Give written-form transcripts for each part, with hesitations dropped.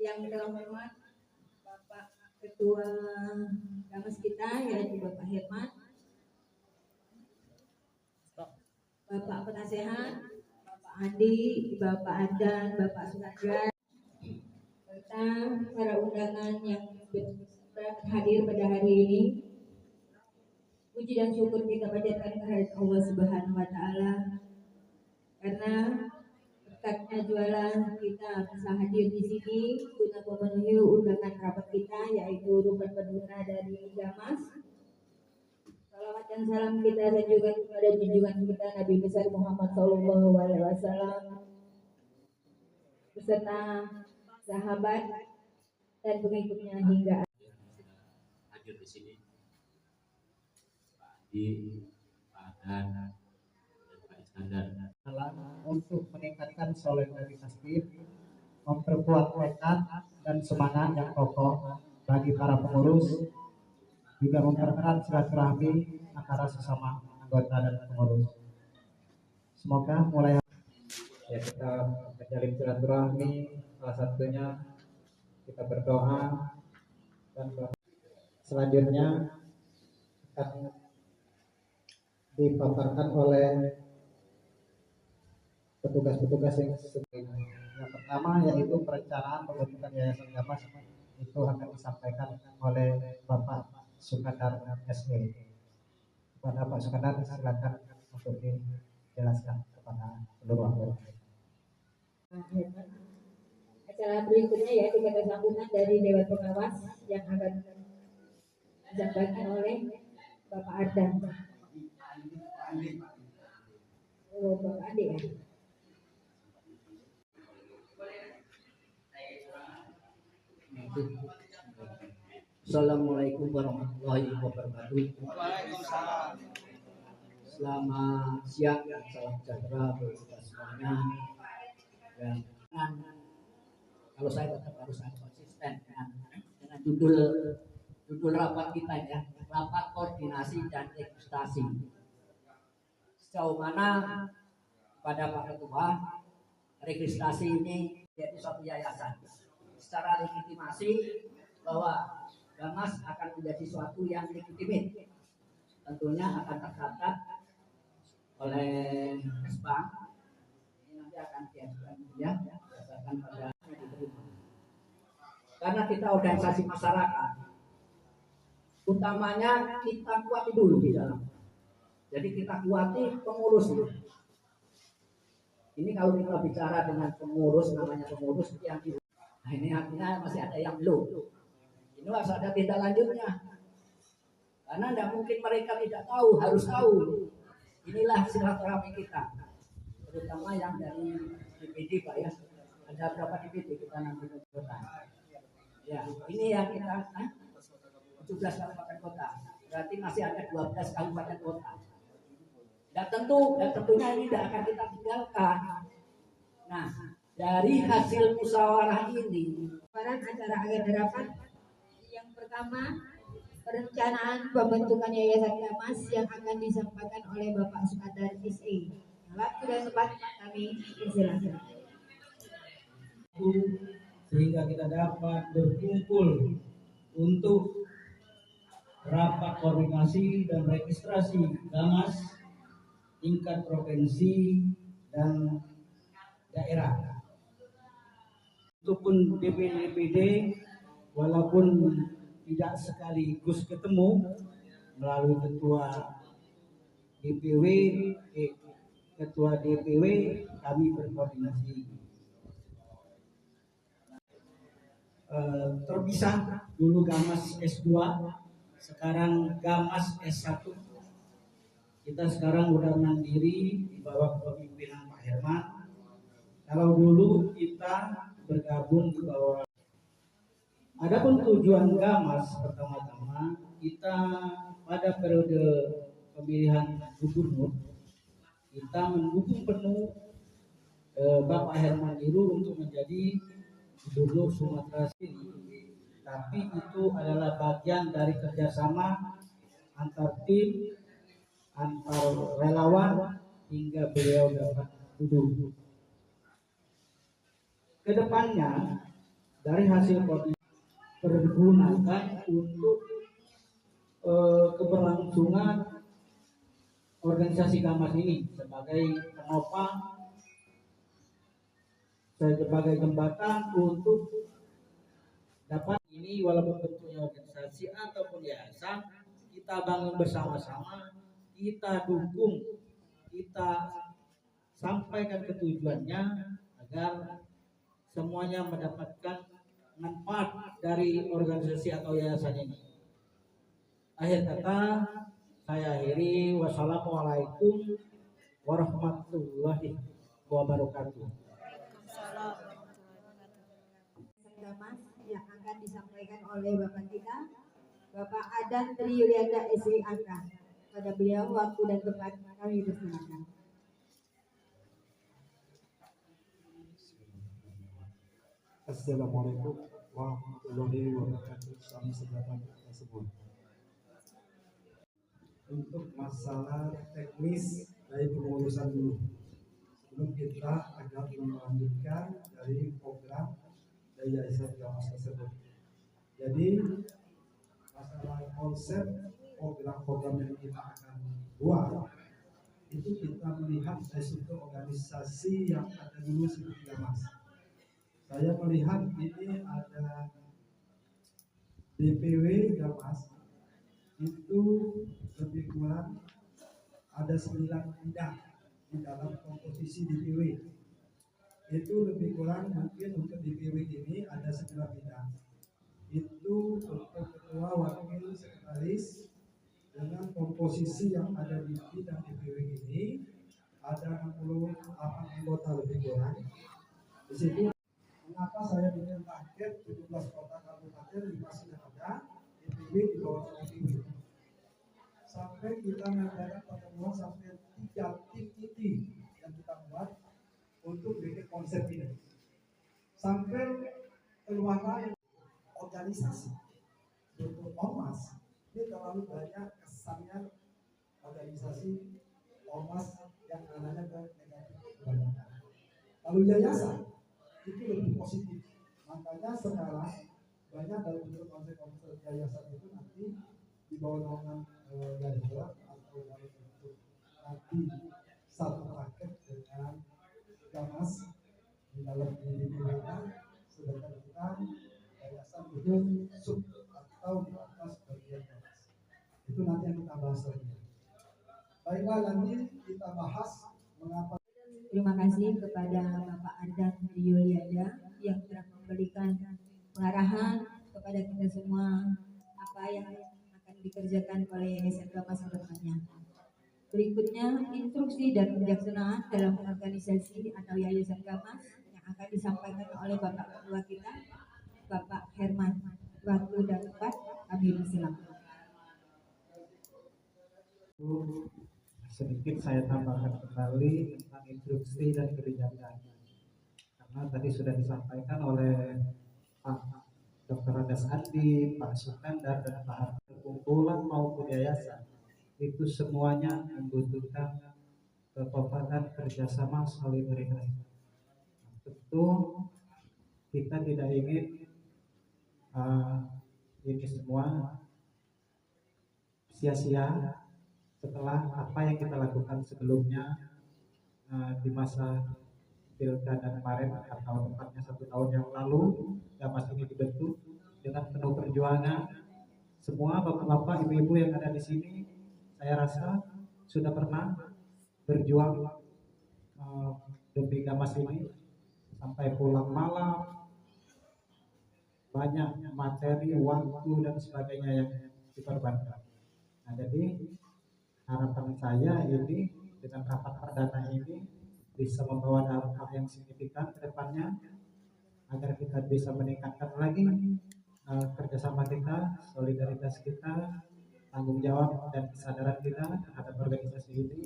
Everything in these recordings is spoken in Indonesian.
Yang terhormat Bapak Ketua Gamas kita yaitu Bapak Herman, Bapak Penasehat, Bapak Andi, Bapak Adan, Bapak Sunadra, serta para undangan yang hadir pada hari ini. Puji dan syukur kita panjatkan kehadirat Allah Subhanahu wa taala karena berkatnya jualan kita bisa hadir di sini guna memenuhi undangan rapat kita yaitu rukun penduna dari Gamas. Salawat dan salam kita sanjungan kepada junjungan kita Nabi besar Muhammad Sallallahu Alaihi Wasallam beserta sahabat dan pengikutnya hingga hadir di sini. Pak Andi, Pak Adan, dan Pak Iskandar untuk meningkatkan solidaritas tim, memperkuat tekad dan semangat yang kokoh bagi para pengurus, juga mempererat silaturahmi antara sesama anggota dan pengurus. Semoga mulai ya kita menjalin silaturahmi, salah satunya kita berdoa dan selanjutnya akan dipaparkan oleh petugas-petugas yang sebelumnya. Yang pertama yaitu perencanaan pembentukan Yayasan Gamas itu akan disampaikan oleh Bapak Sukandar SE. Kepada Pak Sukandar silakan untuk dijelaskan kepada seluruh anggota. Acara berikutnya yaitu kata sambutan dari Dewan Pengawas yang akan disampaikan oleh Bapak Ardan. Oh, Bapak Andi ya. Assalamualaikum warahmatullahi wabarakatuh. Selamat siang dan salam sejahtera bagi kita semuanya. Dan kalau saya tetap harus konsisten dengan judul rapat kita ya, rapat koordinasi dan registrasi. Sejauh mana pada Pak Ketua registrasi ini jadi suatu yayasan secara legitimasi bahwa Gamas akan menjadi suatu yang legitimit, tentunya akan tercatat oleh Kesbang. Ini nanti akan diajukan ya berdasarkan pada diterima. Karena kita organisasi masyarakat, utamanya kita kuat dulu di dalam. Jadi kita kuati pengurus dulu. Ini kalau kita bicara dengan pengurus, namanya pengurus yang nah ini artinya masih ada yang belum. Ini harus ada tindak lanjutnya. Karena tidak mungkin mereka tidak tahu, harus tahu. Inilah silaturahmi kita, terutama yang dari DPD Pak ya. Ada berapa DPD kita nanti kota? Ya, ini yang kita 17 kabupaten kota. Berarti masih ada 12 kabupaten kota. Dan tentunya ini tidak akan kita tinggalkan. Nah, dari hasil musyawarah ini, Para acara agenda rapat yang pertama perencanaan pembentukan Yayasan Gamas yang akan disampaikan oleh Bapak Sukandar SE. Waktu dan tempat kami persilakan. Sehingga kita dapat berkumpul untuk rapat koordinasi dan registrasi Gamas tingkat provinsi dan daerah. Ataupun DPD walaupun tidak sekaligus ketemu melalui ketua DPW kami berkoordinasi. Terpisah dulu Gamas S2, sekarang Gamas S1. Kita sekarang udah mandiri di bawah kepemimpinan Pak Herman. Kalau dulu kita bergabung di bawah. Adapun tujuan Gamas pertama-tama kita pada periode pemilihan gubernur kita mendukung penuh Bapak Herman Diru untuk menjadi gubernur Sumatera Selatan. Tapi itu adalah bagian dari kerjasama antar tim, antar relawan hingga beliau dapat duduk. kedepannya dari hasil koordinasi pergunakan untuk keberlangsungan organisasi Gamas ini sebagai penopang, sebagai jembatan untuk dapat ini, walaupun bentuknya organisasi ataupun yayasan, kita bangun bersama-sama, kita dukung, kita sampaikan ke tujuannya agar semuanya mendapatkan manfaat dari organisasi atau yayasan ini. Akhir kata saya akhiri, wassalamualaikum warahmatullahi wabarakatuh. Gamas yang akan disampaikan oleh Bapak kita, Bapak Adan Tri Yulianda SIAK. Pada beliau waktu dan tempat kami persilakan. Assalamualaikum warahmatullahi wabarakatuh. Salam sejahtera kita semua. Untuk masalah teknis dari pengurusan dulu, sebelum kita agar melanjutkan dari program dari Yayasan Gamas tersebut. Jadi masalah konsep program-program yang kita akan buat itu kita melihat dari sudut organisasi yang ada dulu seperti Gamas. Saya melihat ini ada DPW Gamas itu lebih kurang ada 9 bidang di dalam komposisi DPW. Itu lebih kurang mungkin untuk DPW ini ada 9 bidang. Itu untuk ketua, wakil, sekretaris dengan komposisi yang ada di bidang DPW ini ada 68 anggota lebih kurang. Di situ mengapa saya bikin target 17 kota kabupaten di masih ada DPW di bawah DPW. Sampai kita mengadakan pertemuan sampai 3 tim inti yang kita buat untuk bikin konsep ini. Sampai keluarlah organisasi untuk ormas ini terlalu banyak kesannya organisasi ormas yang anaknya ke negatif kebanyakan. Lalu yayasan itu lebih positif. Makanya sekarang banyak dari bentuk konsep-konsep yayasan itu nanti di bawah naungan yayasan atau dalam bentuk nanti satu paket dengan Gamas di dalam individual, sedangkan kita yayasan itu sub atau di atas bagian Gamas. Itu nanti yang kita bahas lagi. Baiklah, nanti kita bahas mengapa. Terima kasih kepada Bapak Adan Tri Yulianda yang telah memberikan pengarahan kepada kita semua apa yang akan dikerjakan oleh Yayasan Gamas ke depannya. Berikutnya instruksi dan kebijaksanaan dalam organisasi atau Yayasan Gamas yang akan disampaikan oleh Bapak Ketua kita, Bapak Herman. Waktu dan tempat kami persilakan. Sedikit saya tambahkan kembali tentang instruksi dan kebijakan, karena tadi sudah disampaikan oleh Pak Dr. Andes Andi, Pak Sukandar, dan Pak Harto. Kumpulan maupun yayasan itu semuanya membutuhkan kekompakan, kerjasama, solidaritas. Tentu kita tidak ingin ini semua sia-sia setelah apa yang kita lakukan sebelumnya di masa pilkada kemarin atau tepatnya 1 tahun yang lalu. Gamas ini dibentuk dengan penuh perjuangan. Semua bapak-bapak, ibu-ibu yang ada di sini, saya rasa sudah pernah berjuang demi Gamas ini sampai pulang malam, banyak materi, waktu dan sebagainya yang dikorbankan. Nah, jadi harapan saya ini dengan rapat perdana ini bisa membawa dampak yang signifikan ke depannya agar kita bisa meningkatkan lagi kerjasama kita, solidaritas kita, tanggung jawab dan kesadaran kita terhadap organisasi ini.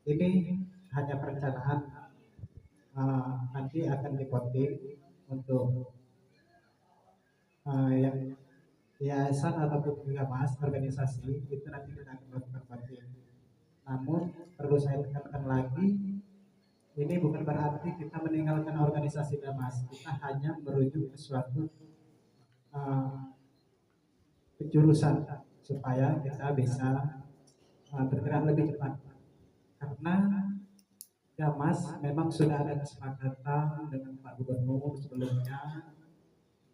Ini hanya perencanaan, nanti akan dipoting untuk yang yayasan ataupun Gamas organisasi itu nanti kita akan melakukan voting. Namun perlu saya tekankan lagi, Ini bukan berarti kita meninggalkan organisasi Damas. Kita hanya merujuk ke suatu penjurusan supaya kita bisa bergerak lebih cepat. Karena Damas memang sudah ada kesepakatan dengan Pak Gubernur sebelumnya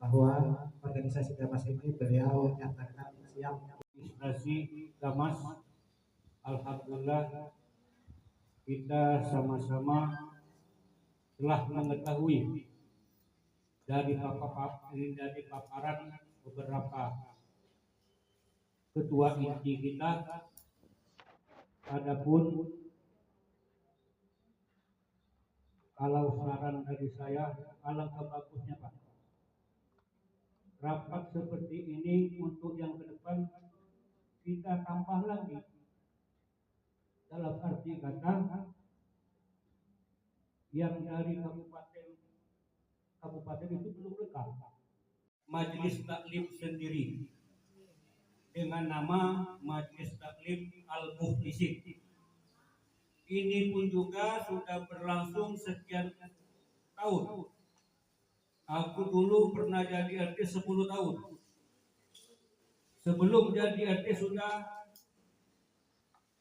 bahwa organisasi Damas ini beliau nyatakan siap. Administrasi Damas, alhamdulillah kita sama-sama telah mengetahui dari paparan beberapa ketua inti kita. Adapun kalau saran dari saya, alangkah bagusnya Pak, rapat seperti ini untuk yang ke depan kita tambah lagi, dalam arti kata yang dari kabupaten itu belum lengkap. Majelis Taklim sendiri dengan nama Majelis Taklim Al-Mukhlisin. Ini pun juga sudah berlangsung sekian tahun. Aku dulu pernah jadi RT 10 tahun. Sebelum jadi RT sudah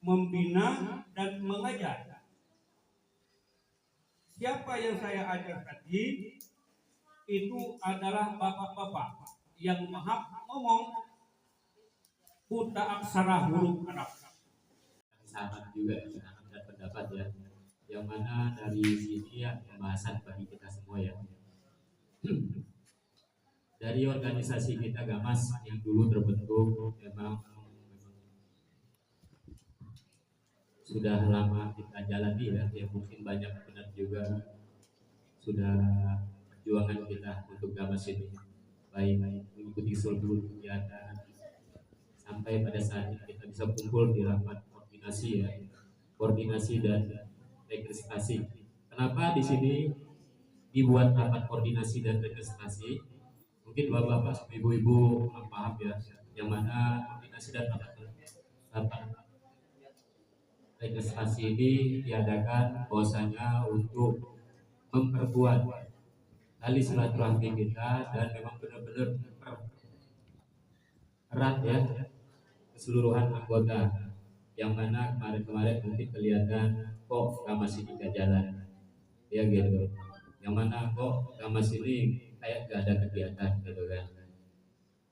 membina dan mengajar. Siapa yang saya ajar tadi itu adalah bapak-bapak yang maha ngomong buta aksara huruf Arab. Saran juga, saran dan pendapat ya, yang mana dari sini ya pembahasan bagi kita semua ya. Dari organisasi kita Gamas yang dulu terbentuk memang sudah lama kita jalani ya mungkin banyak benar juga sudah perjuangan kita untuk Gamas ini, baik mengikuti seluruh kegiatan sampai pada saat ini kita bisa kumpul di rapat koordinasi dan registrasi. Kenapa di sini dibuat rapat koordinasi dan registrasi? Mungkin bapak-bapak, ibu-ibu paham ya, yang mana koordinasi dan rapat registrasi ini diadakan bahwasanya untuk memperkuat tali silaturahmi kita dan memang benar-benar erat ya keseluruhan anggota, yang mana kemarin-kemarin mungkin kelihatan kok Gamas ini gak jalan ya gitu, yang mana kok Gamas ini kayak gak ada kegiatan gitu kan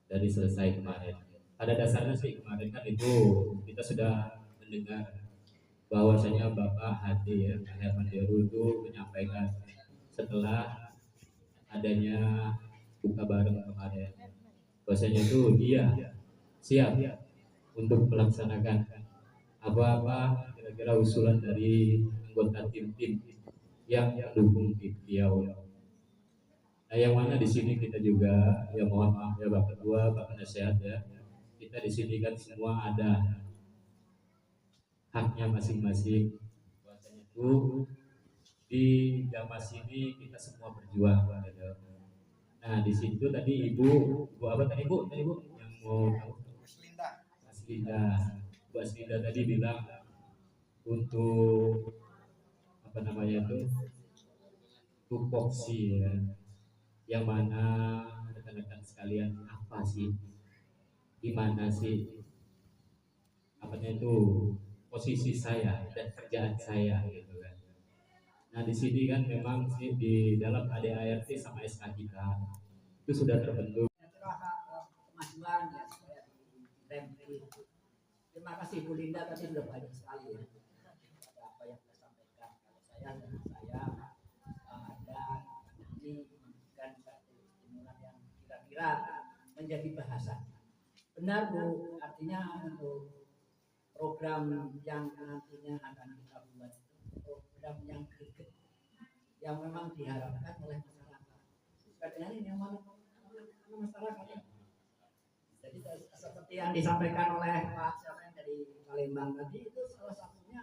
dari selesai kemarin. Pada dasarnya sih kemarin kan itu kita sudah mendengar bahwasanya Bapak Hadi ya Herman Deru itu menyampaikan setelah adanya buka bareng kemarin bahwasanya itu dia siap untuk melaksanakan apa-apa kira-kira usulan dari anggota tim-tim yang mendukung beliau. Nah, yang mana di sini kita juga ya mohon maaf ya Bapak Ketua, Bapak Nasihat ya, kita di sini kan semua ada haknya masing-masing. Bahwasanya itu di Gamas ini kita semua berjuang. Nah di situ tadi ibu apa tadi bu yang mau tahu? Mas Linda. Bu Aslinda tadi bilang untuk apa namanya itu tupoksi ya, yang mana rekan-rekan sekalian apa sih, gimana sih apanya itu posisi saya dan kerjaan saya gitu kan. Nah di sini kan memang sih di dalam ADART sama SK kita itu sudah terbentuk. Kemajuan ya supaya di terima kasih Bu Linda, tadi sudah banyak sekali ya apa yang saya sampaikan. Kalau saya ada ini memberikan satu stimulan yang kira-kira menjadi bahasan. Benar Bu, artinya untuk program yang nantinya akan kita buat program yang greget yang memang diharapkan oleh masyarakat. Sebenarnya ini yang mana masyarakat ya. Jadi seperti yang disampaikan oleh Pak siapa yang dari Palembang tadi, itu salah satunya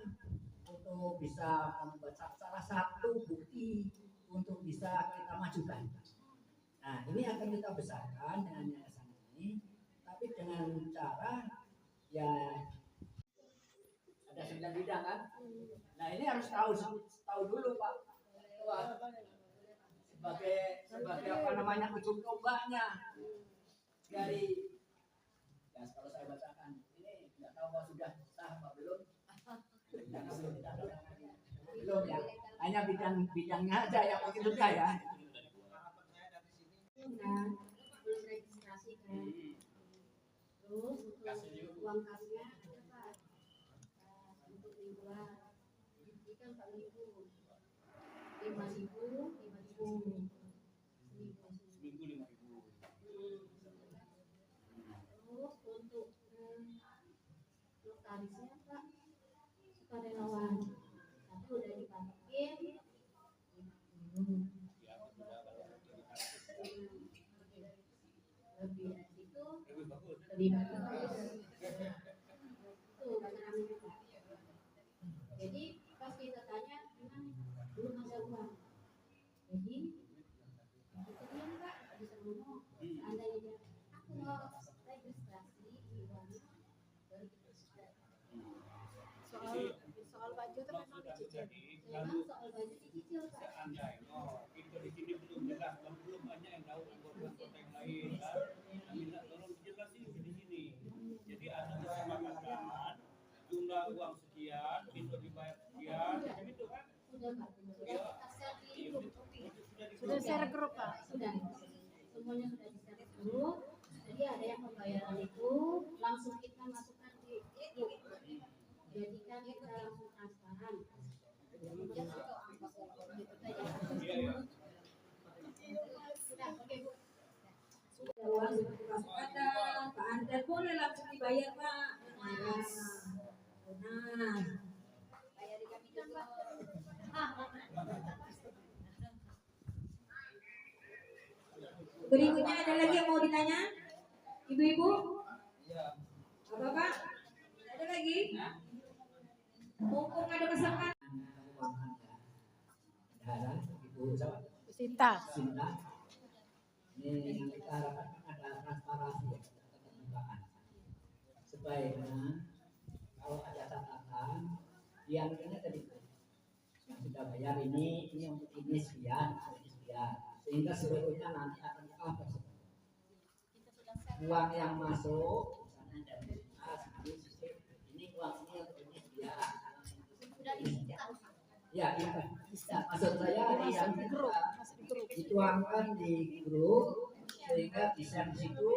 untuk bisa membuat salah satu bukti untuk bisa kita majukan. Nah ini akan kita besarkan dengan yayasan ini, tapi dengan cara ya ada bidang-bidang kan. Nah ini harus tahu dulu Pak Ketua, sebagai apa namanya ujung tombaknya dari ya kalau saya bacakan ini nggak tahu Pak sudah sah apa belum. Karena belum kita belum ya, hanya bidangnya aja yang mungkin sudah ya. Kan belum registrasi kan, terus uang kasnya ada Pak. Untuk mingguan ini kan 4.000, 5.000, 5.000 Seminggu 5.000. terus untuk notarisnya Pak sukarelawan tapi udah dibalikin 50. Lebih itu Lebih bagus. lebih bagus itu bahasa kami juga. Jadi pas kita tanya memang belum ada uang, jadi kita bilang Pak nggak bisa ngomong seandainya dia aku mau registrasi uangnya baru kita bisa. soal baju itu memang dicicil. Memang soal baju dicicil Pak. Seandainya kita di sini belum jelas dan belum banyak yang tahu kota yang lain kan. Minta tolong dijelasin di sini. Jadi ada kesepakatan jumlah uang sekian, itu dibayar sekian, begitu kan? Sudah Pak, Sudah share grup Pak. sudah semuanya sudah di share grup. Jadi ada yang pembayaran itu langsung kita masukkan di grup. Jadi kan kita langsung transparan. Kemudian itu angkos gitu saja. Sudah, oke Bu. Uang Pak Sukadar, Pak Andan boleh langsung dibayar Pak. Nah, Bayar di kami kan Pak. berikutnya ada lagi yang mau ditanya? Ibu-ibu? Apa Pak? Ada lagi? Mumpung ada kesempatan. Ada Ibu siapa? Sinta. Sinta. Ini yang kita harapkan ada transparansi ya, keterbukaan. Sebaiknya kalau ada catatan, diantaranya tadi yang sudah bayar ini untuk ini sekian, sehingga seluruhnya nanti akan cover. Uang yang masuk, misalnya dari ini uang ini untuk ini sekian. Sudah digital. Ya, iya. Maksud saya yang grup. dituangkan di grup sehingga bisa di situ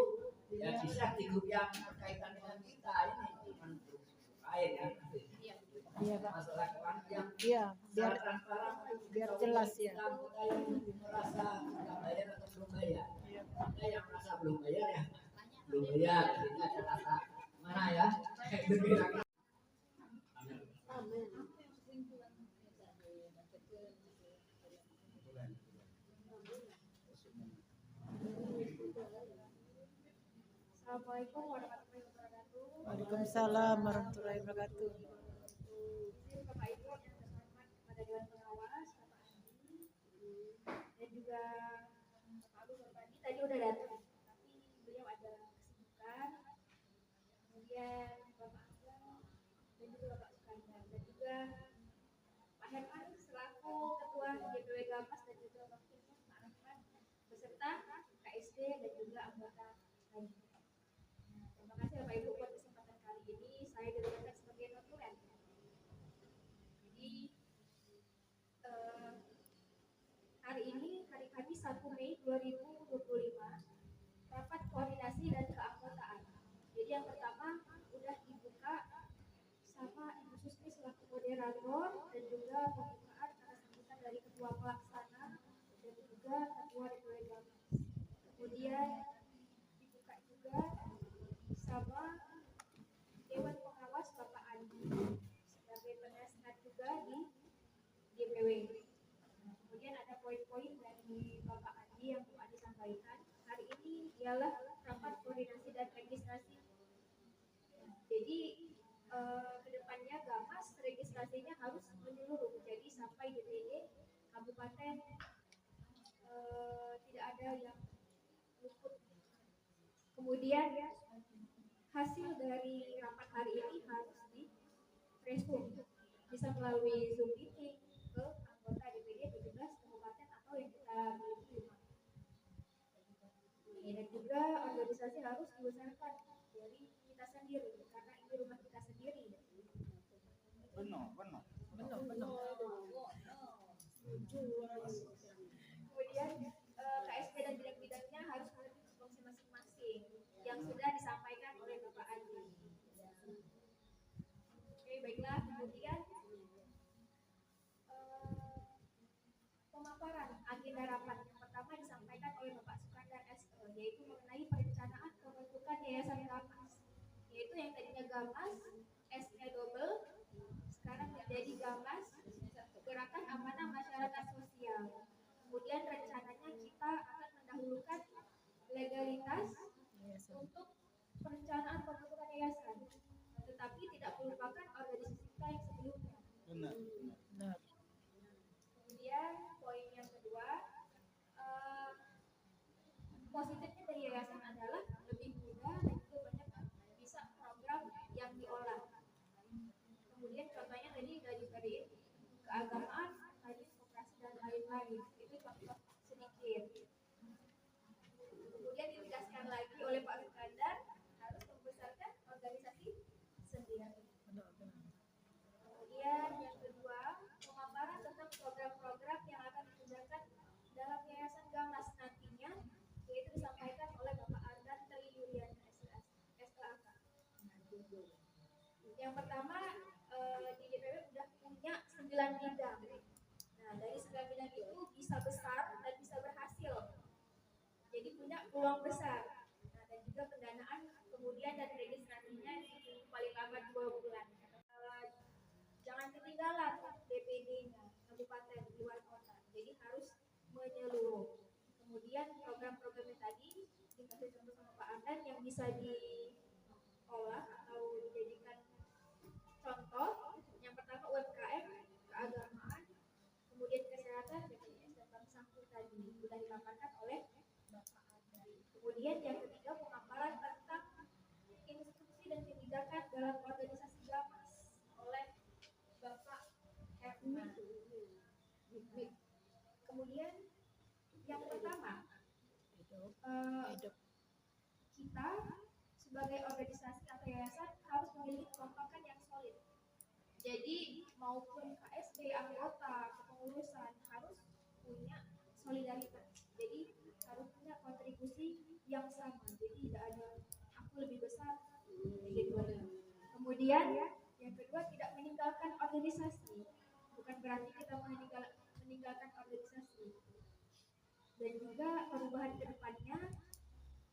ya bisa di grup yang berkaitan dengan kita ini bukan grup lain ya. Iya Pak. Masalah keuangan yang Iya, biar transparan biar jelas ya. kita yang merasa sudah bayar atau belum bayar. Kita yang merasa belum bayar ya belum bayar. Jadi ada rasa mana ya? Assalamualaikum warahmatullahi wabarakatuh. Waalaikumsalam warahmatullahi wabarakatuh. Bapak Ibu yang terhormat kepada Dewan Pengawas, Bapak Andi, dan juga Bapak Abu Bapak Andi tadi udah datang, tapi beliau ada kesibukan. Kemudian Bapak Agam dan juga Bapak Sukandar dan juga Pak Herman selaku Ketua DPW Gamas dan juga Wakil Pak Rahman beserta KSD dan juga anggota lain. Terima kasih Bapak Ibu buat kesempatan kali ini. Saya ditugaskan sebagai notulen. Jadi hari ini hari Kamis 1 Mei 2025 rapat koordinasi dan keanggotaan. Jadi yang pertama udah dibuka sama Ibu Susmi selaku moderator dan juga pembukaan atas sambutan dari ketua pelaksana dan juga ketua DPW Gamas. Kemudian dibuka juga sama Dewan Pengawas Bapak Andi sebagai penasehat juga di DPW. Kemudian ada poin-poin dari Bapak Andi yang Bapak Andi sampaikan. Hari ini ialah rapat koordinasi dan registrasi. Jadi kedepannya Gamas registrasinya harus menyeluruh, jadi sampai DPD kabupaten tidak ada yang luput. Kemudian hasil dari rapat hari ini harus Resum bisa melalui Zoom meeting ke anggota DPD 17 kabupaten atau yang kita miliki rumah. Dan juga organisasi harus diusahakan dari kita sendiri karena ini rumah kita sendiri. Benar. Kemudian KSP dan bidang-bidangnya harus memiliki fungsi masing-masing yang sudah disampaikan oleh Bapak Andi. Oke, baiklah. Kemudian pemaparan agenda rapat yang pertama disampaikan oleh Bapak Sukandar SE, yaitu mengenai perencanaan pembentukan Yayasan Gamas, yaitu yang tadinya Gamas SE double sekarang menjadi Gamas Gerakan Amanah Masyarakat Sosial. Kemudian rencananya kita akan mendahulukan legalitas untuk perencanaan pembentukan yayasan, tetapi tidak melupakan organisasi kita yang sebelumnya. Benar. Kemudian poin yang kedua, positifnya dari yayasan adalah lebih mudah dan juga banyak bisa program yang diolah. Kemudian contohnya tadi udah diberiin keagamaan, tadi koperasi dan lain-lain. Itu contoh sedikit. Kemudian ditegaskan lagi oleh Pak Sukandar harus membesarkan organisasi sendiri. Kemudian yang kedua, pemaparan tentang program-program yang akan dikerjakan dalam Yayasan Gamas nantinya, yaitu disampaikan oleh Bapak Ardan Tri Yuliana SLAK. Yang pertama, di DPW sudah punya 9 bidang. Nah, dari 9 bidang itu bisa besar dan bisa berhasil. Jadi punya peluang besar. Nah, dan juga pendanaan kemudian dan registrasinya di paling lama 2 bulan. Jangan ketinggalan DPD-nya kabupaten di luar kota. Jadi harus menyeluruh. Kemudian program-programnya tadi dikasih contoh sama Pak Ardan yang bisa diolah atau dijadikan contoh. Yang pertama UMKM, keagamaan, kemudian kesehatan, BPJS dan bank sampul tadi sudah dipaparkan oleh Bapak Ardan. Kemudian yang ketiga pemaparan tentang instruksi dan kebijakan dalam organisasi Gamas oleh Bapak Herman. Kemudian yang pertama, kita sebagai organisasi atau yayasan harus memiliki kekompakan yang solid. Jadi maupun KSB, anggota, kepengurusan harus punya solidaritas. Jadi harus punya kontribusi yang sama. Jadi tidak ada aku lebih besar, gitu. Kemudian yang kedua tidak meninggalkan organisasi. Bukan berarti kita meninggalkan organisasi. Dan juga perubahan ke depannya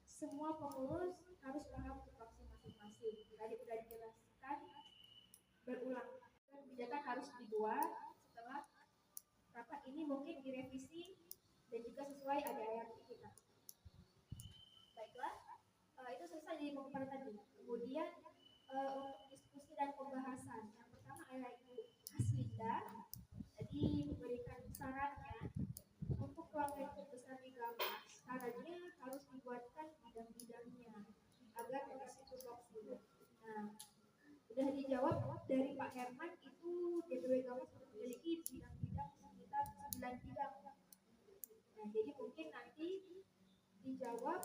semua pengurus harus paham tupoksi masing-masing. Tadi sudah dijelaskan berulang. Kebijakan harus dibuat setelah rapat ini mungkin direvisi dan juga sesuai ADART kita. Baiklah, itu selesai di pemaparan tadi. Kemudian untuk diskusi dan pembahasan. Yang pertama adalah Ibu Haslinda tadi memberikan sarannya untuk ruang lingkup besar di Gamas. Sarannya harus dibuatkan bidang-bidangnya agar terisi tupoksi. Nah, sudah dijawab dari Pak Herman itu DPW Gamas memiliki bidang-bidang sekitar 9 bidang. Nah, jadi mungkin nanti dijawab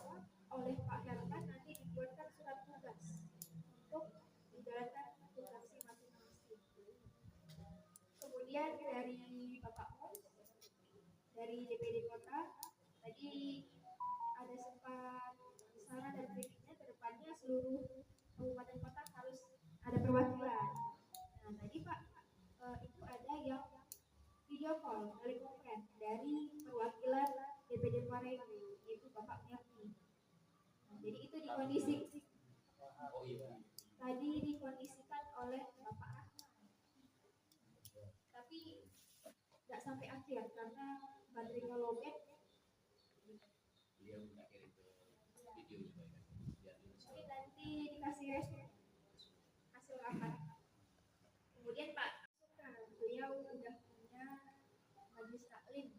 oleh Pak Herman, nanti dibuatkan surat tugas untuk menjalankan tupoksi masing-masing. Kemudian dari Bapak Mus, dari DPD Kota, tadi ada sempat saran dan kritiknya ke depannya seluruh kabupaten kota harus ada perwakilan. Nah, tadi Pak, itu ada yang video call telekonferensi dari perwakilan DPD Parigi, yaitu Bapak Merti. Nah, jadi itu tadi dikondisikan oleh Bapak Rahman. Tapi nggak sampai akhir karena baterainya lowbat. Mungkin nanti dikasih respon hasil rapat. Kemudian Pak Suka, beliau udah punya majelis taklim.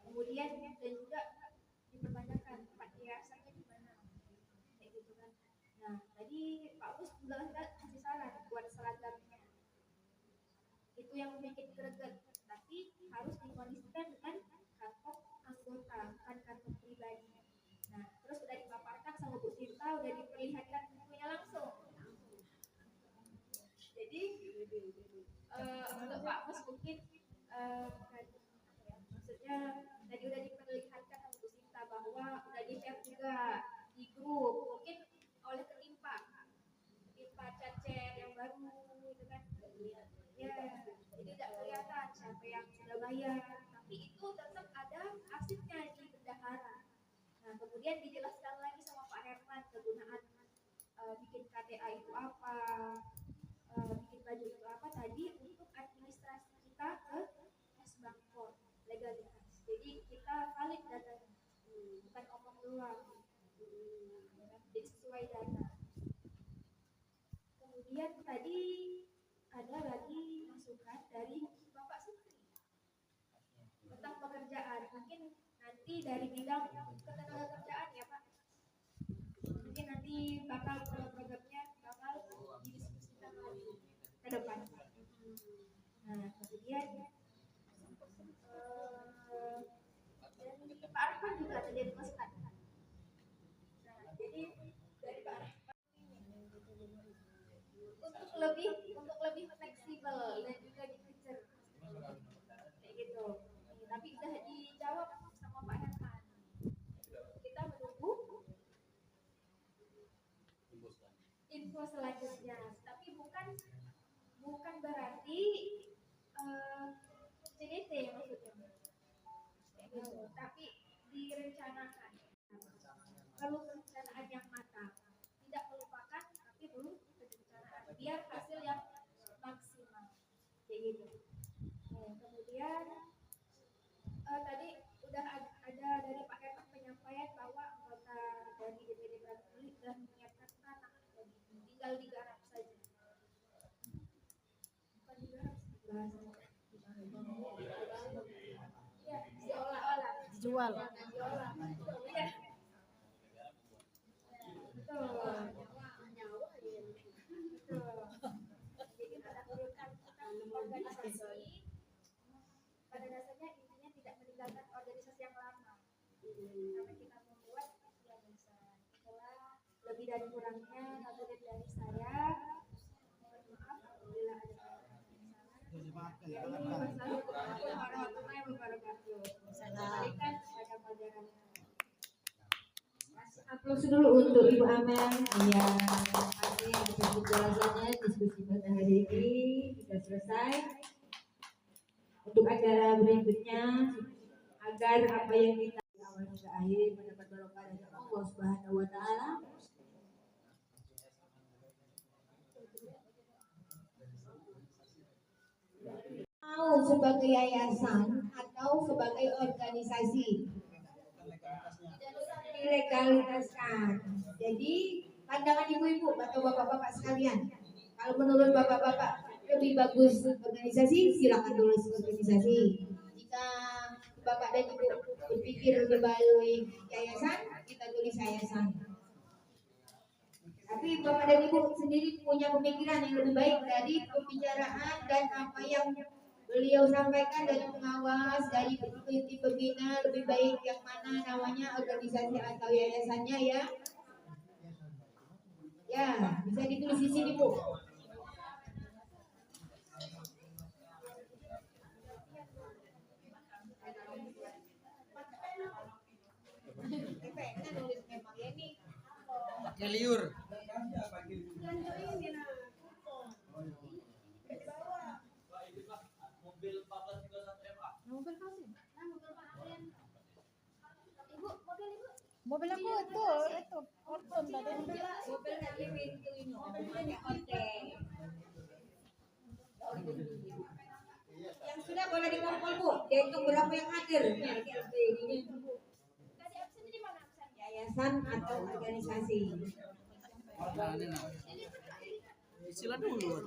Kemudian dan juga dipertanyakan Pak yayasannya di mana, kayak gitu kan. Nah tadi Pak Us juga kasih besar-besaran buat seragamnya. Itu yang bikin greget. Tapi harus dikondisikan dengan kantong anggota, bukan kantong pribadi. Nah, terus udah dipaparkan sama Bu Sinta, udah diperlihatkan bukunya langsung. Jadi untuk Pak Mus mungkin maksudnya tadi udah diperlihatkan sama Bu Sinta bahwa udah di-share juga di grup, mungkin oleh ketimpa cacer yang baru gitu kan ya, jadi tidak kelihatan siapa yang sudah bayar, tapi itu tetap ada arsipnya di bendahara. Nah, kemudian dijelaskan lagi sama Pak Herman kegunaan bikin KTA itu apa, bikin baju itu apa tadi untuk administrasi kita ke Sbangpol legalitas. Jadi kita valid datanya, bukan omong doang. Jadi sesuai data. Kemudian tadi ada lagi masukan dari Bapak Sutri tentang pekerjaan. Mungkin nanti dari bidang ketenagakerjaan ya Pak. Mungkin nanti bakal programnya bakal didiskusikan lagi ke depan. Nah, kemudian dari Pak Arfan juga tadi dimasukkan. Nah, jadi dari Pak Arfan untuk lebih fleksibel dan juga dikejar kayak gitu. Tapi sudah dijawab sama Pak Herman. Kita menunggu info selanjutnya. Tapi bukan berarti CDT maksudnya. Kayak gitu. Tapi direncanakan. Perlu perencanaan yang matang. Tidak melupakan tapi perlu perencanaan biar hasil yang maksimal. Kayak gitu. Kemudian tadi udah ada dari Pak Herman penyampaian bahwa anggota dari DPD Bratuli sudah menyiapkan tanah, tinggal digarap saja. Bukan digarap, ya, diolah. Dijual. Diolah. Iya. Betul. Jadi mendahulukan organisasi. Pada dasarnya intinya tidak meninggalkan organisasi yang lama. Karena kita membuat yang bisa. Itulah lebih dan kurangnya kabupaten dari saya. Mohon maaf apabila ada kesalahan. Wassalamualaikum warahmatullahi wabarakatuh. Kembalikan kepada pelajaran. Aplaus dulu untuk Ibu Amel. Iya, terima kasih atas penjelasannya. Diskusi pada hari ini sudah selesai. Untuk acara berikutnya, agar apa yang kita awal hingga akhir mendapat barokah dari Allah Subhanahu wa Ta'ala. Mau sebagai yayasan atau sebagai organisasi dilegalitaskan. Jadi pandangan ibu-ibu atau bapak-bapak sekalian, kalau menurut bapak-bapak lebih bagus organisasi, silakan tulis organisasi. Jika bapak dan ibu berpikir lebih baik yayasan, kita tulis yayasan. Tapi bapak dan ibu sendiri punya pemikiran yang lebih baik dari pembicaraan dan apa yang beliau sampaikan dari pengawas, dari tim pembina, lebih baik yang mana namanya organisasi atau yayasannya ya. Ya, bisa ditulis di sini Bu. Pakai liur. Mobil aku itu orton tadi. Mobil dari pintu ini, mobilnya konten. Yang sudah boleh dikumpul Bu, dihitung berapa yang hadir. Ini yayasan atau organisasi. Sila dulu.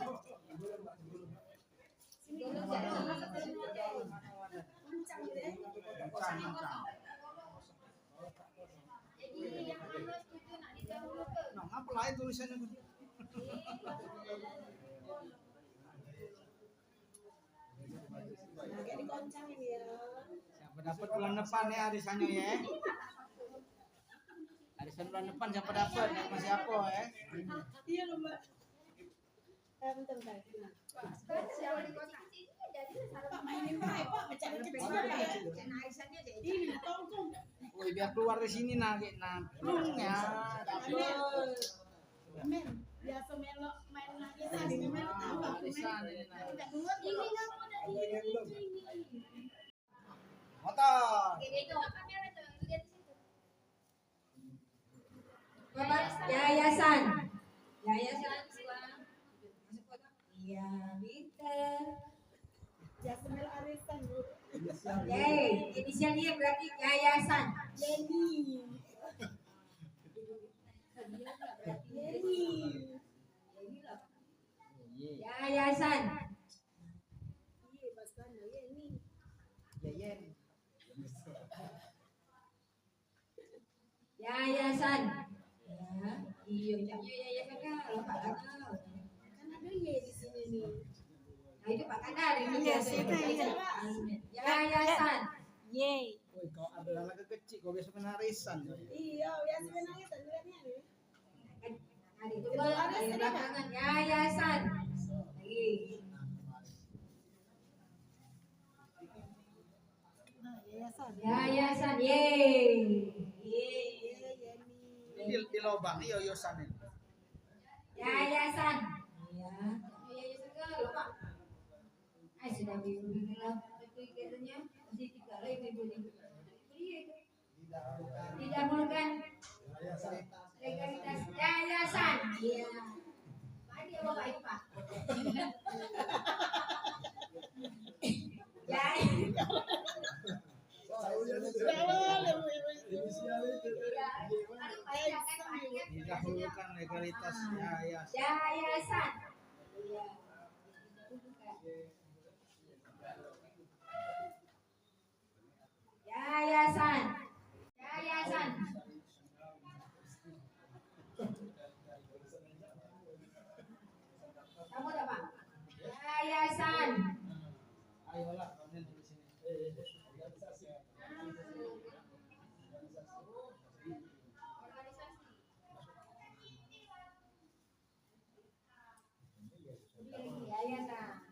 Jadi yang mana setuju nak didahulukan? Nah, apa lain tulisannya? Siapa dapat bulan depan ya arisannya ya? Arisan bulan depan siapa dapat? Sama siapa ya? Iya loh Mbak. Bentar. Pak mainin baik Pak, macam cepet banget. Ini tongkong. Woi biar keluar dari sini nah ya dapat. Men, biasa melok main lagi tadi memang tahu aku Arisan main. ini nah. Udah keluar ini nggak mau dari ini. Motor. Bapak yayasan. Yayasan iya, Winter. Jasmel Arisan Bu. Yeay, inisialnya berarti yayasan. Yeni. Yayasan. Iya, Mas Kanda Yeni. Yeyen. Yayasan. Ya, iya, ucapnya yayasan kan kalau Pak Kanal. Kan ada Y di sini nih. Nah itu Pak Kanal ini Iya, biasa. situ, iya. Yayasan. Yeay. Woi kau ada lagi kecil kau biasa main arisan. Iya, biasa menangis lihatnya nih. Ada itu ada belakangan yayasan. Lagi. Nah, yayasan. Yayasan, yeay. Yeay. Ini di lubang ini yoyosan ini. Yayasan. Ya. Yayasan ke lupa. Sudah bingung lah. Kegiatannya masih 3 lagi ibu nih. Didahulukan legalitas yayasan. Iya. Mari ya Bapak Ibu Pak. Didahulukan legalitas yayasan. Yayasan. Iya. Yayasan. Yayasan. Kamu udah Pak? Yayasan. Ayolah kalian di sini. Yayasan.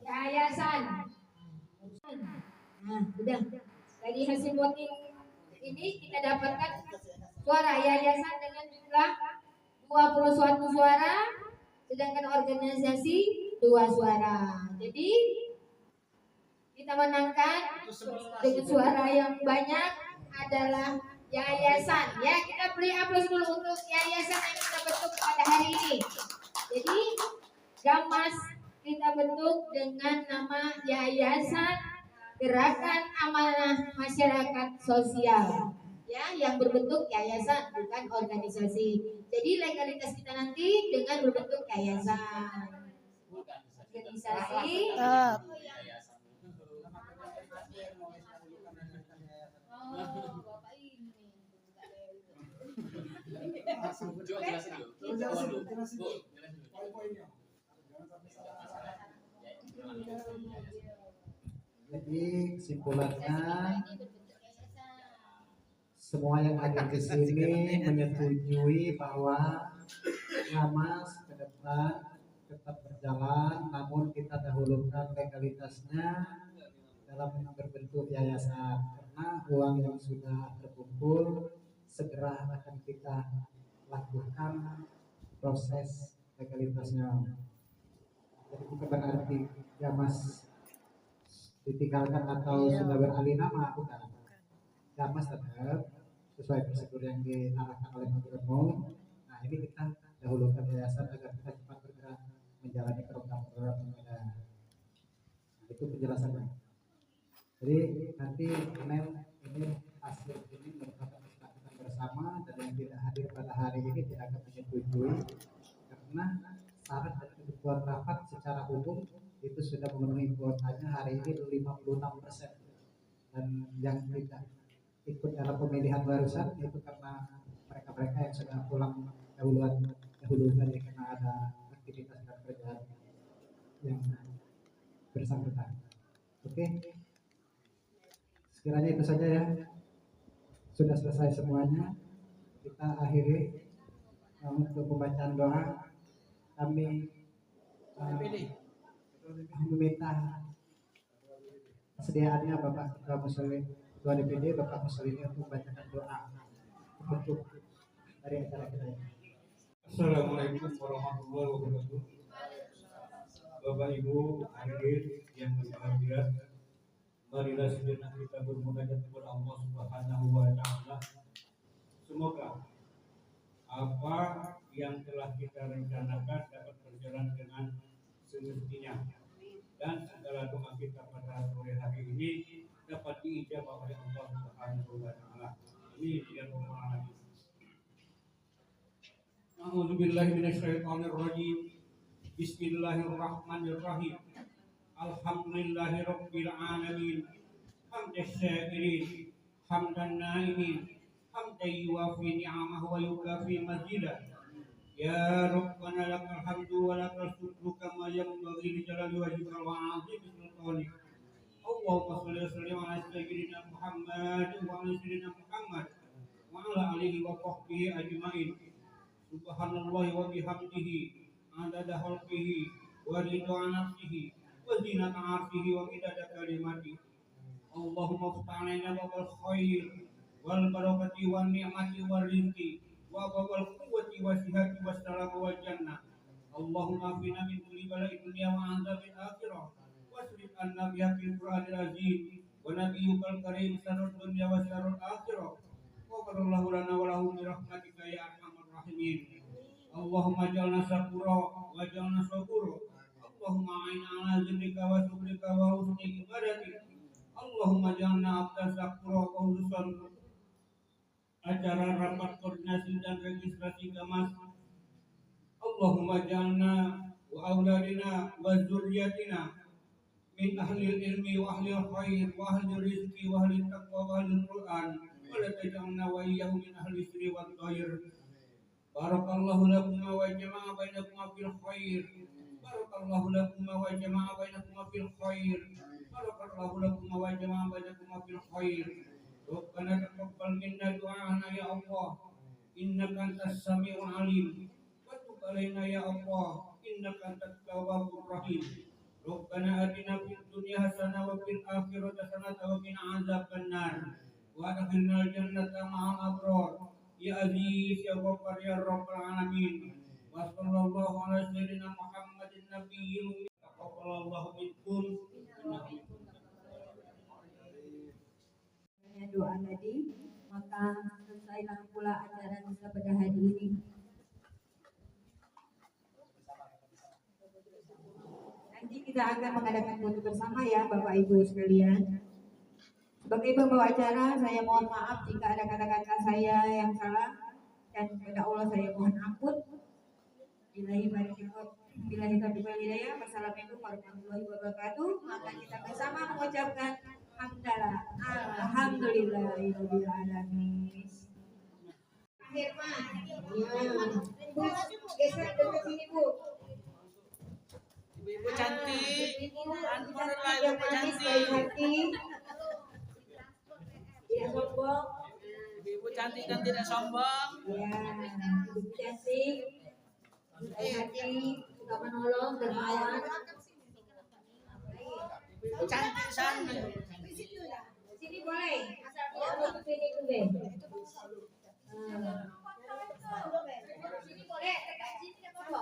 Yayasan. Nah, udah. Dari hasil voting ini kita dapatkan suara yayasan dengan jumlah 21 suara, sedangkan organisasi 2 suara. Jadi kita menangkan dengan suara yang banyak adalah yayasan. Ya, kita beri aplaus dulu untuk yayasan yang kita bentuk pada hari ini. Jadi Gamas kita bentuk dengan nama Yayasan Gerakan Amanah Masyarakat Sosial. Ya, yang berbentuk yayasan bukan organisasi. Jadi legalitas kita nanti dengan berbentuk yayasan. Organisasi. Bapak ini. Jelasin dulu. Poin-poinnya. Jadi kesimpulannya semua yang hadir di sini menyetujui bahwa Gamas ke depan tetap berjalan, namun kita dahulukan legalitasnya dalam berbentuk yayasan karena uang yang sudah terkumpul segera akan kita lakukan proses legalitasnya. Jadi bukan berarti Gamas ditinggalkan atau sudah beralih nama, bukan. Gamas tetap sesuai prosedur yang diarahkan oleh Menteri Umum. Nah ini kita dahulukan yayasan agar kita cepat bergerak menjalani program-program yang ada. Nah, itu penjelasannya. Jadi nanti ini hasil ini merupakan kesepakatan bersama dan yang tidak hadir pada hari ini tidak akan menyetujui karena syarat dan kebutuhan rapat secara umum itu sudah memenuhi kuotanya hari ini 56% dan yang ikut dalam pemilihan barusan itu karena mereka-mereka yang sudah pulang dahulu tadi karena ada aktivitas dan kerjaan yang bersangkutan. Oke, sekiranya itu saja ya. Sudah selesai semuanya. Kita akhiri untuk pembacaan doa. Kami meminta kesediaannya Bapak Ketua Muslim, Ketua DPD, Bapak Muslim untuk membacakan doa untuk dari acara kita. Assalamualaikum warahmatullahi wabarakatuh. Bapak Ibu hadirin yang berbahagia, marilah sejenak kita bermunajat kepada Allah Subhanahu wa taala. Semoga apa yang telah kita rencanakan dapat berjalan dengan semestinya dan segala doa kita pada sore hari ini dapat diijabah oleh Allah Subhanahu wa taala. Ini yang pertama. A'udzubillahi minasyaitonirrajim. Bismillahirrahmanirrahim. Alhamdulillahirabbil alamin. Hamdas syakirin, hamdan naimin, hamdan yuwafi ni'amahu wa yukafi mazidah. Ya Rabbana lakal hamdu wa lakal syukru kama yanbaghi li jalali wajhika wa 'azimi sultanik. Allahumma shalli wa sallim ala sayyidina Muhammad wa ala sayyidina Muhammad wa ala alihi wa sahbihi ajmain. Subhanallahi wa bihamdihi adada khalqihi wa ridha nafsihi wa zinata 'arshihi wa midada kalimatihi. Allahumma ftah 'alaina babal khair wal barakati wan ni'mati wal rizqi wa babal quwwati wasihati wassalam wal jannah. Allahumma afina min kulli bala'i dunya wa 'adzabil akhirah wasrif anna bi haqqil qur'anil azim wa nabiyyukal karim sarrud dunya wa sarrul akhirah. Waghfirullahu lana wa lahum bi rahmatika ya arhamar rahimin. Allahumma ij'alna syakura wa ij'alna syakura. Allahumma a'inna 'ala dzikrika wa syukrika wa husni ibadatik. Allahumma ij'alna abdan syakura wa khususan acara rapat koordinasi dan registrasi gamas. Allahumma ij'alna wa auladina wa dzurriyyatina min ahli ilmi wa ahli khair wa ahli rizqi wa ahli taqwa wa ahli Qur'an wa la taj'alna wa iyyahum min ahli sirri wa khair. Barakallahu lakum wa jama'a bainakum fil khair. Barakallahu lakum wa jama'a bainakum fil khair. Barakallahu lakum wa jama'a bainakum fil khair. Rabbana taqabbal minna du'ana ya Allah. Innaka antas samiul alim. Wa tub alaina ya Allah. Innaka antat tawwabur rahim. Rabbana atina fid dunya hasanah wa fil akhirati hasanah wa qina adzabannar. Wa adkhilnal jannata ma'al abrar. Ya Aziz ya Ghaffar ya Rabbal alamin. Wa sallallahu ala sayyidina Muhammadin nabiyil taqabbalallahu minkum. Doa tadi, maka selesailah pula acara kita pada hari ini. Nanti kita akan mengadakan foto bersama ya Bapak Ibu sekalian. Sebagai pembawa acara, saya mohon maaf jika ada kata-kata saya yang salah dan kepada Allah saya mohon ampun. Billahi taufiq wal hidayah. Wassalamualaikum warahmatullahi wabarakatuh. Maka kita bersama mengucapkan hamdalah, alhamdulillahirabbil alamin. Akhir mah. Bu, geser ke sini, Bu. Ibu cantik, Ibu cantik. Tidak sombong. ibu cantik dan tidak sombong. Ya, ibu cantik. Hati, suka menolong, dermawan. Ibu cantik sana. Sini boleh, asal ke sini boleh. Sini boleh, dekat sini apa?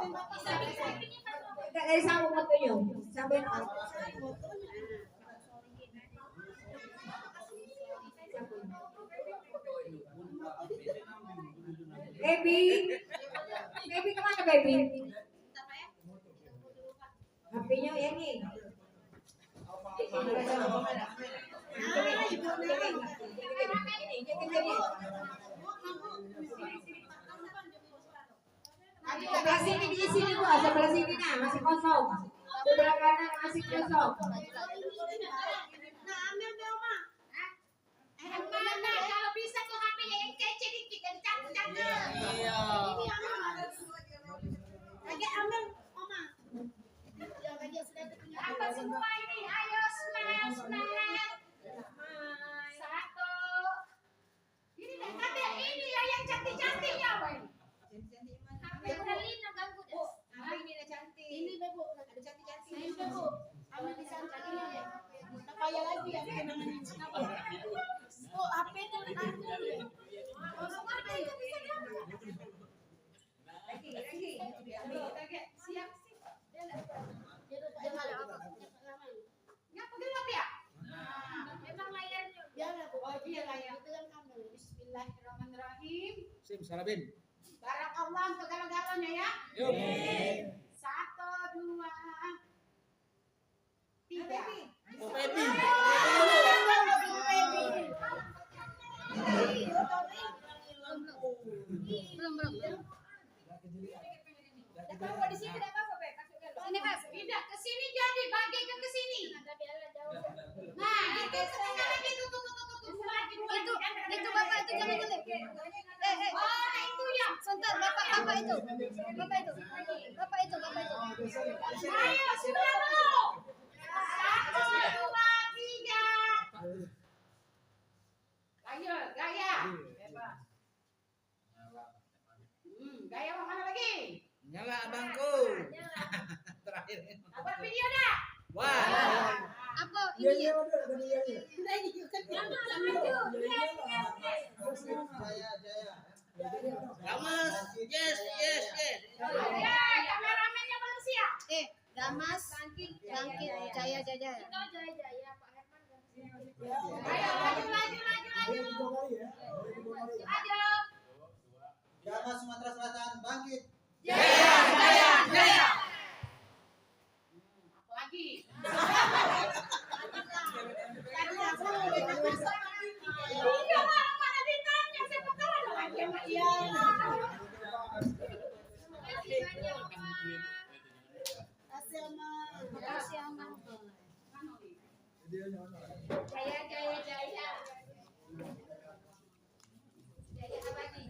Dekat dari sambung fotonya, sampai Baby kemana baby? HP-nya ya nih. Sebelah sini di sini Bu, sebelah sini nah masih kosong. Sebelah kanan masih kosong. Nah, ambil Belma. Mana Iya. Lagi ambil Oma. Apa semua ini? Ayo smash. Satu. Ini deh, kata ini ya yang cantik-cantik ya, weh. Lina ganggu deh. Ini dah cantik. Ini Bebo, ada cantik-cantik. Ini Bebo. Ambil di sana ini. Tak payah lagi ya kenangan kenapa? Oh, HP itu nanti. Oh, semua itu bisa diambil. Lagi. Siap. Ngapa gelap ya? Memang layarnya. Biarlah, Bu. Oh, iya layar. Itu kan kamera. Bismillahirrahmanirrahim. Sarabin. Barang Allah segala-galanya ya. Yuk. 1, 2, 3. Oh, baby. Belum. Kalau di sini tidak apa-apa, Beb. Sini, Beb. Pindah ke sini jadi bagi ke sini. Nah, itu setengah lagi tuh. Itu Bapak itu jangan jelek. Oh, itu ya. Sebentar, Bapak itu. Ayo, sudah belum? 1, 2, 3. Ayo, gaya. Bebas. Gaya mau mana lagi? Nyala abangku. Terakhir. Buat video dah. Wah. Apa Iya, ini? udah iya. Damas. Yes. Ya, kameramennya manusia. Damas, bangkit, Jaya. Itu Jaya, Pak Herman. Ayo, maju. Ayo. Damas Sumatera Selatan bangkit. Jaya. Apa lagi? Iya, mana ditanya siapa tahu ada lagi sama dia. Kasih aman. Jaya. Jaya apa lagi?